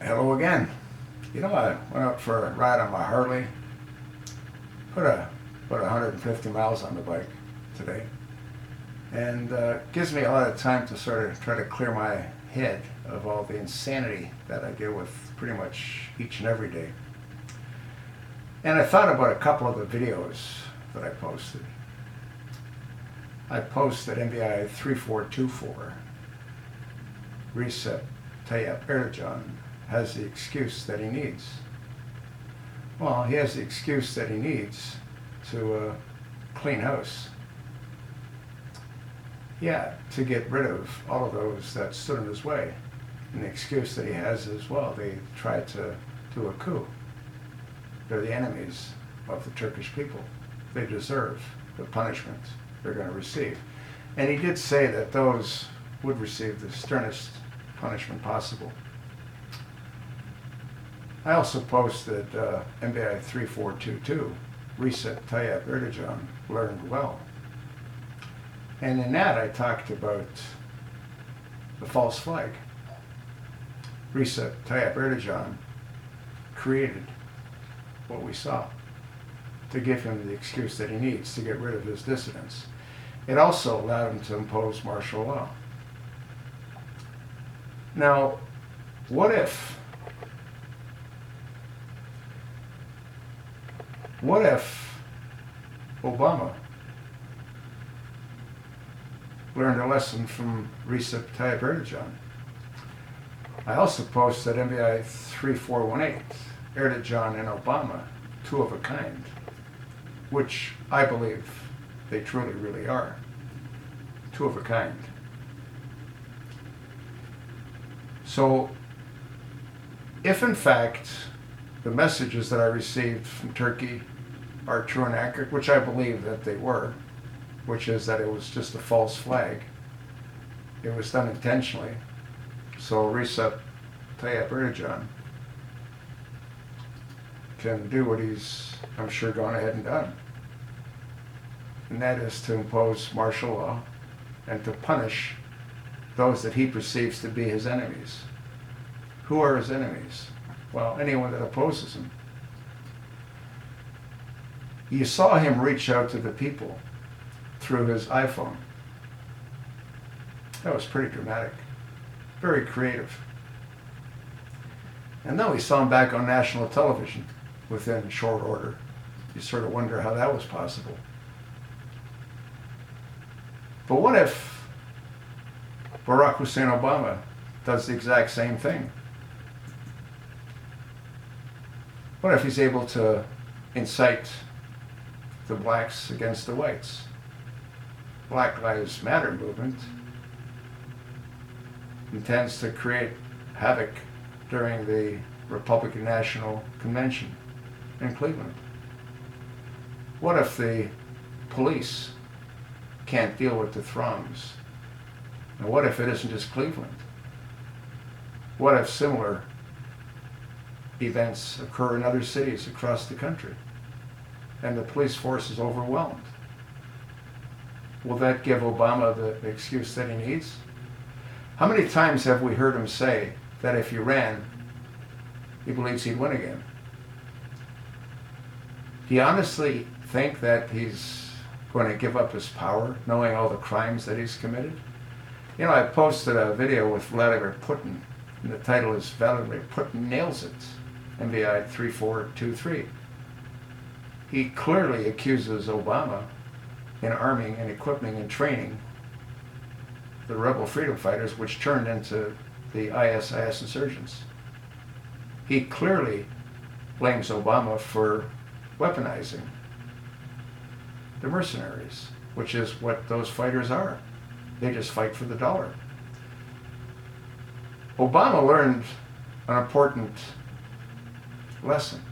Hello again. I went out for a ride on my Harley, put about 150 miles on the bike today, and gives me a lot of time to sort of try to clear my head of all the insanity that I deal with pretty much each and every day. And I thought about a couple of the videos that I posted. I posted MVI 3424. Recep Tayyip Erdogan has the excuse that he needs. Well, he has the excuse that he needs to clean house. Yeah, to get rid of all of those that stood in his way. And the excuse that he has is, well, they tried to do a coup. They're the enemies of the Turkish people. They deserve the punishment they're going to receive. And he did say that those would receive the sternest punishment possible. I also posted MVI 3422, Recep Tayyip Erdogan learned well. And in that I talked about the false flag. Recep Tayyip Erdogan created what we saw to give him the excuse that he needs to get rid of his dissidents. It also allowed him to impose martial law. Now, what if Obama learned a lesson from Recep Tayyip Erdogan? I also posted MVI 3418, Erdogan and Obama, two of a kind, which I believe they truly, really are. Two of a kind. So, if in fact the messages that I received from Turkey are true and accurate, which I believe that they were, which is that it was just a false flag, it was done intentionally, so Recep Tayyip Erdogan can do what he's, I'm sure, gone ahead and done. And that is to impose martial law and to punish those that he perceives to be his enemies. Who are his enemies? Well, anyone that opposes him. You saw him reach out to the people through his iPhone. That was pretty dramatic, very creative. And then we saw him back on national television within short order. You sort of wonder how that was possible. But what if Barack Hussein Obama does the exact same thing? What if he's able to incite the blacks against the whites? Black Lives Matter movement intends to create havoc during the Republican National Convention in Cleveland. What if the police can't deal with the throngs? And what if it isn't just Cleveland? What if similar events occur in other cities across the country and the police force is overwhelmed? Will that give Obama the excuse that he needs? How many times have we heard him say that if he ran, he believes he'd win again? Do you honestly think that he's going to give up his power, knowing all the crimes that he's committed? I posted a video with Vladimir Putin, and the title is Vladimir Putin Nails It, MVI 3423. He clearly accuses Obama in arming and equipping and training the rebel freedom fighters, which turned into the ISIS insurgents. He clearly blames Obama for weaponizing the mercenaries, which is what those fighters are. They just fight for the dollar. Obama learned an important lesson,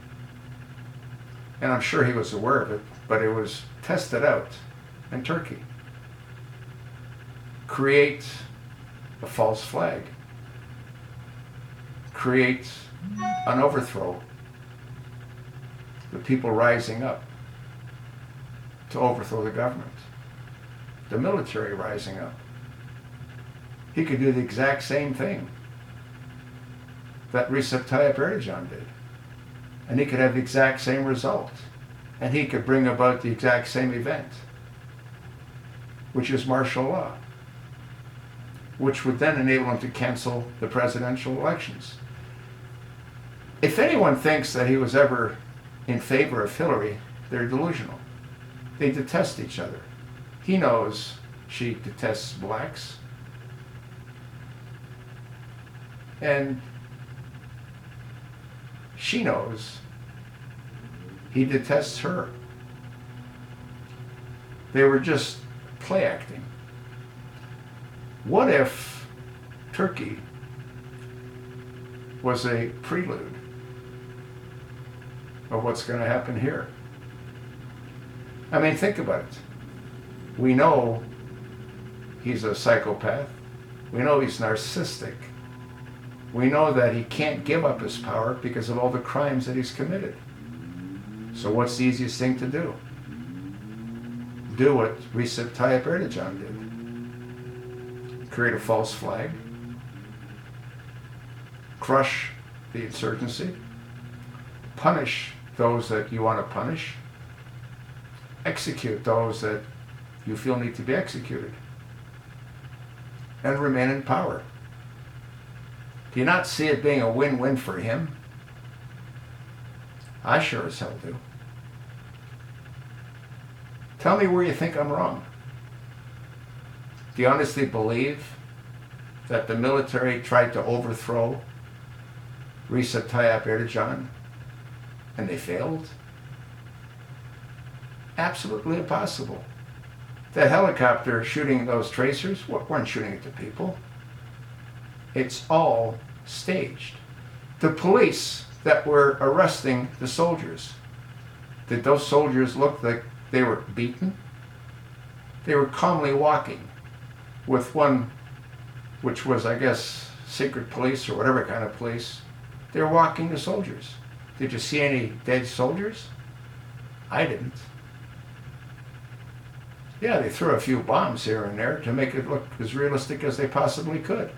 and I'm sure he was aware of it, but it was tested out in Turkey. Create a false flag. Create an overthrow. The people rising up to overthrow the government. The military rising up. He could do the exact same thing. that Recep Tayyip Erdogan did. And he could have the exact same result. And he could bring about the exact same event, which is martial law, which would then enable him to cancel the presidential elections. If anyone thinks that he was ever in favor of Hillary, they're delusional. They detest each other. He knows she detests blacks. And she knows he detests her. They were just play acting. What if Turkey was a prelude of what's going to happen here? I mean, think about it. We know he's a psychopath. We know he's narcissistic. We know that he can't give up his power because of all the crimes that he's committed. So what's the easiest thing to do? Do what Recep Tayyip Erdogan did. Create a false flag. Crush the insurgency. Punish those that you want to punish. Execute those that you feel need to be executed. And remain in power. Do you not see it being a win-win for him? I sure as hell do. Tell me where you think I'm wrong. Do you honestly believe that the military tried to overthrow Recep Tayyip Erdogan and they failed? Absolutely impossible. That helicopter shooting those tracers weren't shooting at the people. It's all staged. The police that were arresting the soldiers, did those soldiers look like they were beaten? They were calmly walking with one, which was, I guess, secret police or whatever kind of police. They were walking the soldiers. Did you see any dead soldiers? I didn't. Yeah, they threw a few bombs here and there to make it look as realistic as they possibly could.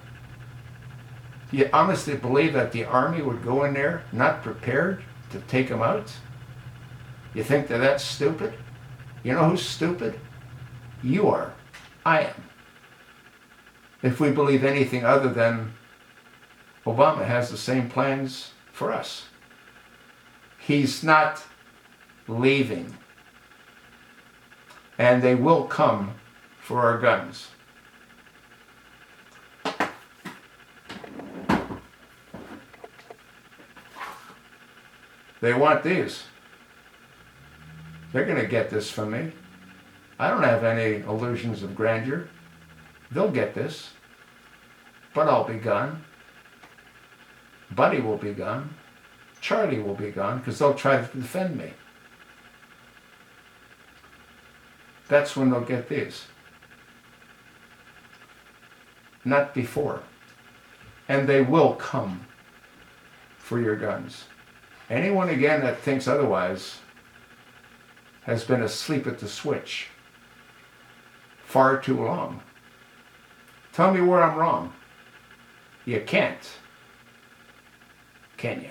Do you honestly believe that the army would go in there not prepared to take them out? You think that that's stupid? You know who's stupid? You are. I am. If we believe anything other than Obama has the same plans for us. He's not leaving. And they will come for our guns. They want these. They're going to get this from me. I don't have any illusions of grandeur. They'll get this. But I'll be gone. Buddy will be gone. Charlie will be gone because they'll try to defend me. That's when they'll get these. Not before. And they will come for your guns. Anyone, again, that thinks otherwise has been asleep at the switch far too long. Tell me where I'm wrong. You can't. Can you?